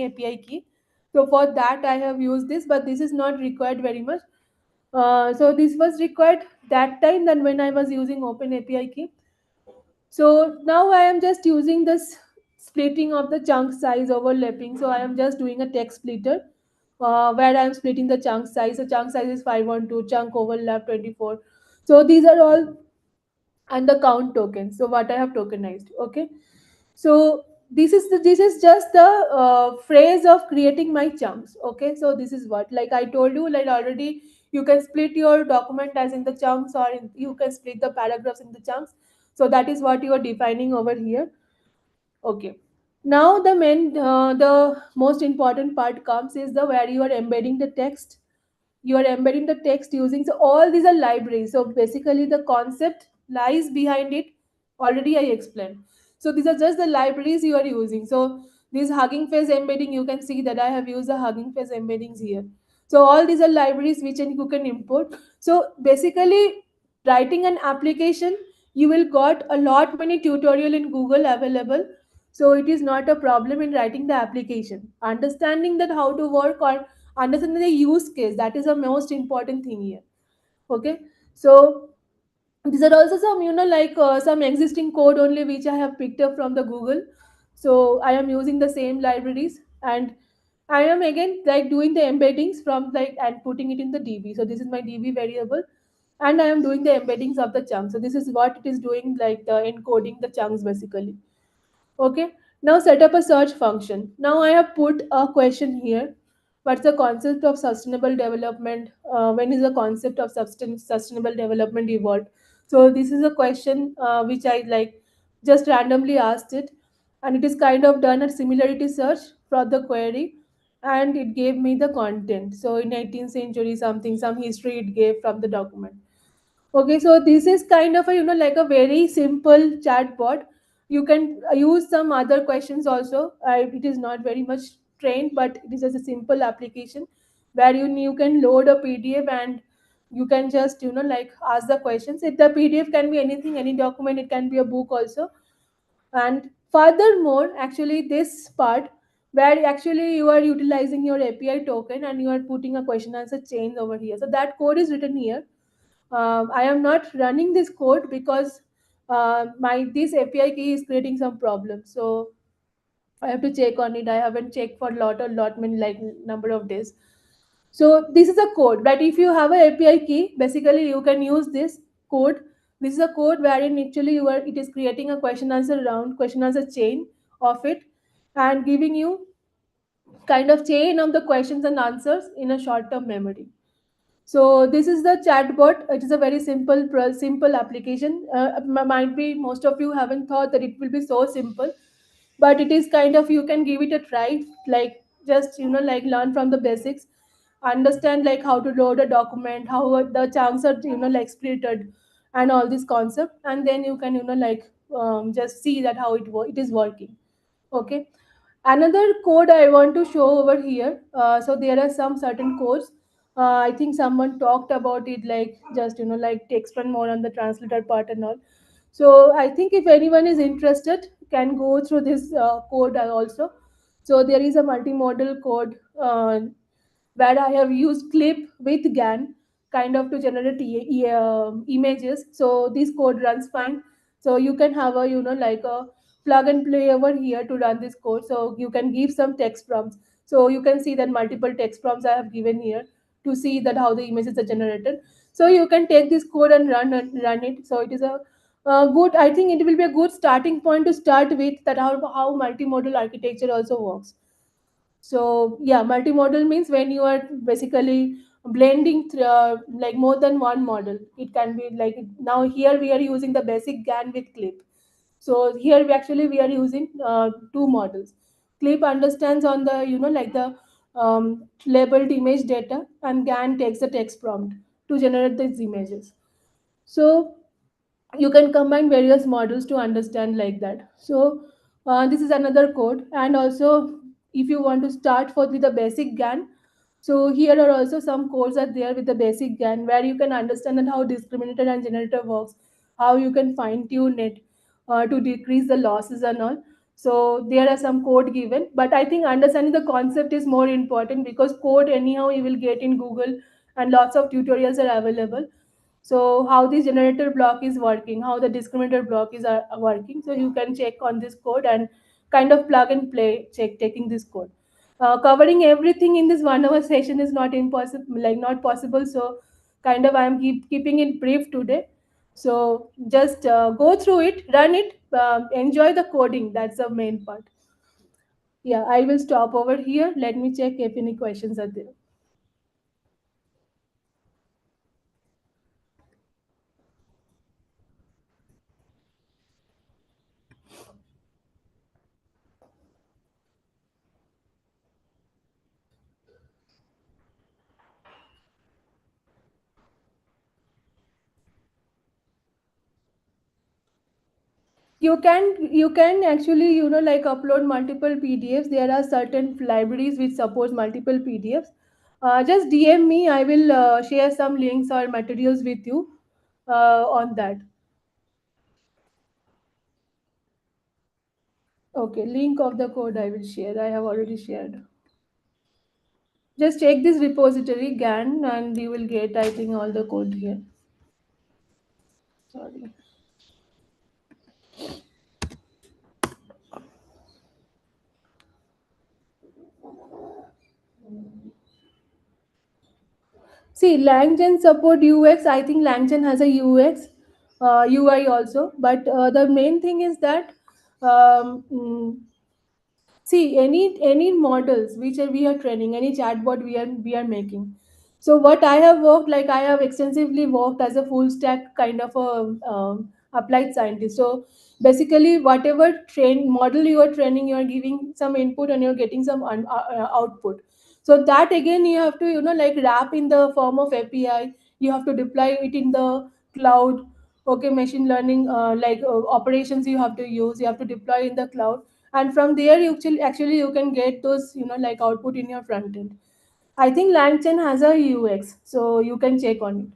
API key. So for that I have used this, but this is not required very much. So this was required that time than when I was using Open API key. So now I am just using this splitting of the chunk size overlapping. So I am just doing a text splitter where I am splitting the chunk size. So chunk size is 512, chunk overlap 24. So these are all and the count tokens. So what I have tokenized. Okay. So this is just the phrase of creating my chunks. Okay, so this is what like I told you like already you can split your document as in the chunks or you can split the paragraphs in the chunks. So that is what you are defining over here. Okay, now the most important part comes is the where you are embedding the text. You are embedding the text using, so all these are libraries. So basically the concept lies behind it already I explained. So these are just the libraries you are using. So this Hugging Face embedding, you can see that I have used the Hugging Face embeddings here. So all these are libraries which you can import. So basically writing an application, you will got a lot many tutorial in Google available. So it is not a problem in writing the application. Understanding that how to work or understanding the use case, that is the most important thing here. Okay, so these are also some like some existing code only which I have picked up from the Google. So I am using the same libraries, and I am again like doing the embeddings from like and putting it in the DB. So this is my DB variable, and I am doing the embeddings of the chunks. So this is what it is doing, like the encoding the chunks basically. Okay, now set up a search function. Now I have put a question here. What's the concept of sustainable development? When is the concept of sustainable development evolved? So this is a question which I like just randomly asked it, and it is kind of done a similarity search for the query, and it gave me the content. So in 18th century something, some history it gave from the document. Okay, so this is kind of a, like a very simple chatbot. You can use some other questions also. It is not very much trained, but it is just a simple application where you can load a PDF, and you can just like ask the questions. If the PDF can be anything, any document, it can be a book also. And furthermore, actually this part where actually you are utilizing your API token and you are putting a question answer chain over here. So that code is written here. I am not running this code because my this API key is creating some problem. So I have to check on it. I haven't checked for lot many like number of days. So this is a code. But if you have a API key, basically you can use this code. This is a code wherein actually it is creating a question answer round, question answer chain of it, and giving you kind of chain of the questions and answers in a short term memory. So this is the chatbot. It is a very simple application. Might be most of you haven't thought that it will be so simple, but it is kind of, you can give it a try. Like just like learn from the basics, understand like how to load a document, how the chunks are like splitted, and all this concept, and then you can like just see that how it is working. Okay, another code I want to show over here. So there are some certain codes. I think someone talked about it, like just like to expand more on the translator part and all. So I think if anyone is interested, can go through this code also. So there is a multimodal code where I have used clip with GAN kind of to generate images. So this code runs fine. So you can have a like a plug and play over here to run this code. So you can give some text prompts. So you can see that multiple text prompts I have given here to see that how the images are generated. So you can take this code and run it. So it is a good. I think it will be a good starting point to start with, that how multimodal architecture also works. So yeah, multimodal means when you are basically blending like more than one model. It can be like, now here we are using the basic GAN with clip. So here we are using two models. Clip understands on the like the labeled image data, and GAN takes the text prompt to generate these images. So you can combine various models to understand like that. So this is another code. And also, if you want to start with the basic GAN, so here are also some codes are there with the basic GAN, where you can understand that how discriminator and generator works, how you can fine tune it to decrease the losses and all. So there are some code given, but I think understanding the concept is more important, because code anyhow you will get in Google, and lots of tutorials are available. So how this generator block is working, how the discriminator block is working, so you can check on this code and kind of plug and play check taking this code. Covering everything in this 1 hour session is not impossible, like not possible. So kind of I'm keeping it brief today. So just go through it, run it, enjoy the coding. That's the main part. Yeah, I will stop over here. Let me check if any questions are there. You can actually like upload multiple PDFs. There are certain libraries which support multiple PDFs. Just DM me. I will share some links or materials with you on that. Okay, link of the code I will share. I have already shared. Just check this repository GAN and you will get, I think, all the code here. Sorry. See, LangChain support UX. I think LangChain has a UX, UI also. But the main thing is that um, mm, see, any models which we are training, any chatbot we are making. So what I have worked, like I have extensively worked as a full stack kind of a applied scientist. So basically, whatever train model you are training, you are giving some input and you're getting some output. So that again you have to like wrap in the form of API. You have to deploy it in the cloud. Okay, machine learning operations you have to use. You have to deploy in the cloud, and from there you actually you can get those like output in your front end. I think LangChain has a UX, so you can check on it.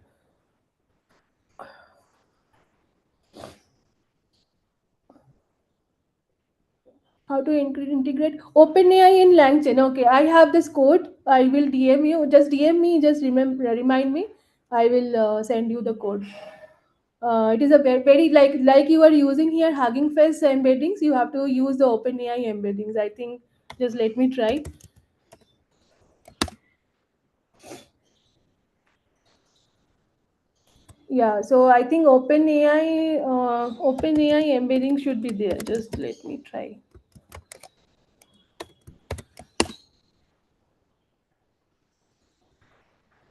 How to integrate OpenAI in LangChain? Okay, I have this code. I will DM you. Just DM me. Just remind me. I will send you the code. It is a very like you are using here Hugging Face embeddings. You have to use the OpenAI embeddings. I think. Just let me try. Yeah. So I think OpenAI embedding should be there. Just let me try.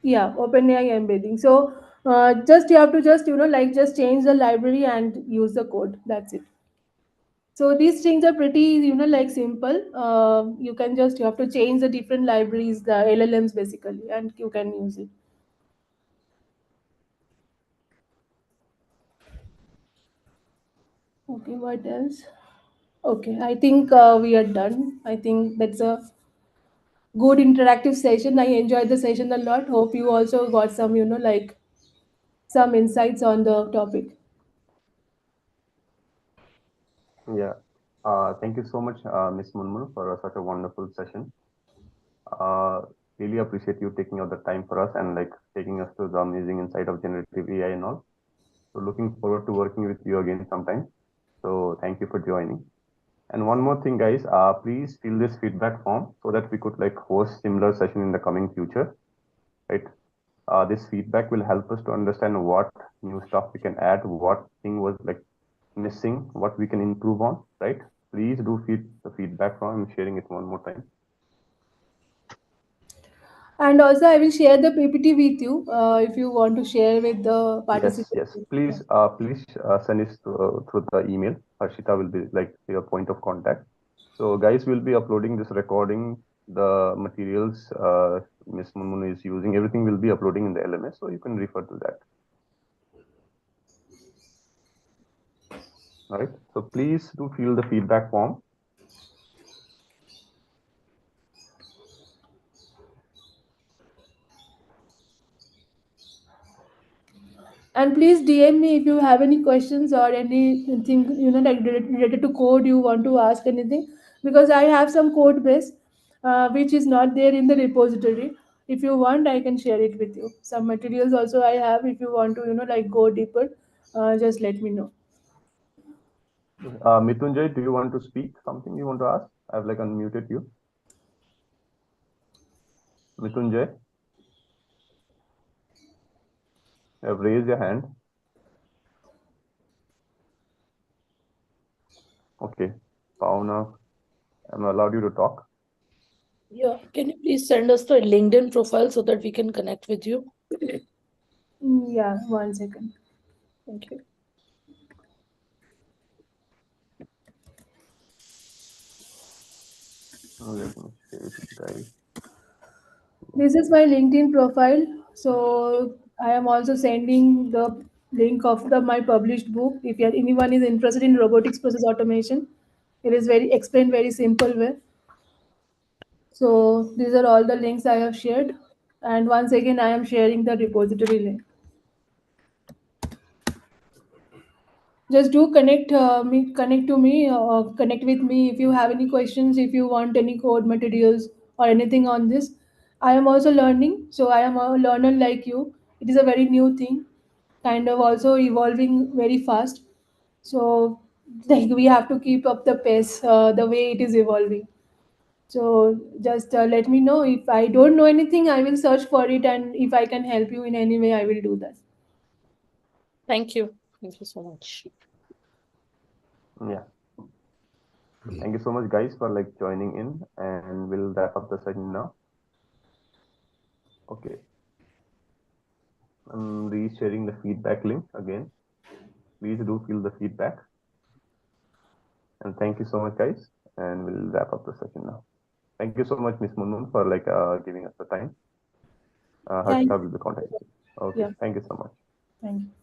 Yeah, OpenAI embedding. So just you have to just like just change the library and use the code. That's it. So these things are pretty like simple. You can just you have to change the different libraries, the LLMs basically, and you can use it. Okay, what else? Okay, I think we are done. I think that's a good interactive session. I enjoyed the session a lot. Hope you also got some like some insights on the topic. Yeah. Thank you so much, Miss Munmun, for such a wonderful session. Uh, really appreciate you taking out the time for us and like taking us to the amazing insight of generative AI and all. So looking forward to working with you again sometime. So thank you for joining. And one more thing, guys, please fill this feedback form so that we could like host similar session in the coming future, right? This feedback will help us to understand what new stuff we can add, what thing was like missing, what we can improve on, right? Please do feed the feedback form. I'm sharing it one more time. And also, I will share the PPT with you if you want to share with the Yes, participants. yes. Yeah. Please send it through the email. Harshita will be like your point of contact. So, guys, we'll be uploading this recording, the materials Miss Munmun is using. Everything will be uploading in the LMS, so you can refer to that. All right. So, please do fill the feedback form. And please DM me if you have any questions or anything like related to code you want to ask anything, because I have some code base which is not there in the repository. If you want, I can share it with you. Some materials also I have. If you want to like go deeper, just let me know. Mitunjay, do you want to speak? Something you want to ask? I've like unmuted you. Mitunjay, you have raised your hand. Okay. Pauna, I'm allowed you to talk. Yeah, can you please send us the LinkedIn profile so that we can connect with you? Yeah, 1 second. Thank you. Let me share it, guys. This is my LinkedIn profile. So I am also sending the link of my published book. If anyone is interested in robotics process automation, it is very explained very simple way. So these are all the links I have shared. And once again, I am sharing the repository link. Just do connect to me, connect with me if you have any questions, if you want any code materials or anything on this. I am also learning, so I am a learner like you. It is a very new thing, kind of also evolving very fast. So like we have to keep up the pace, the way it is evolving. So just let me know if I don't know anything. I will search for it, and if I can help you in any way, I will do that. Thank you. Thank you so much. Yeah. Thank you so much, guys, for like joining in, and we'll wrap up the session now. Okay. I'm re-sharing the feedback link again. please do feel the feedback. And thank you so much, guys. And we'll wrap up the session now. Thank you so much, Miss Munmun, for giving us the time. Thank Harshita will be contacting you. Okay, Yeah. thank you so much. Thank you.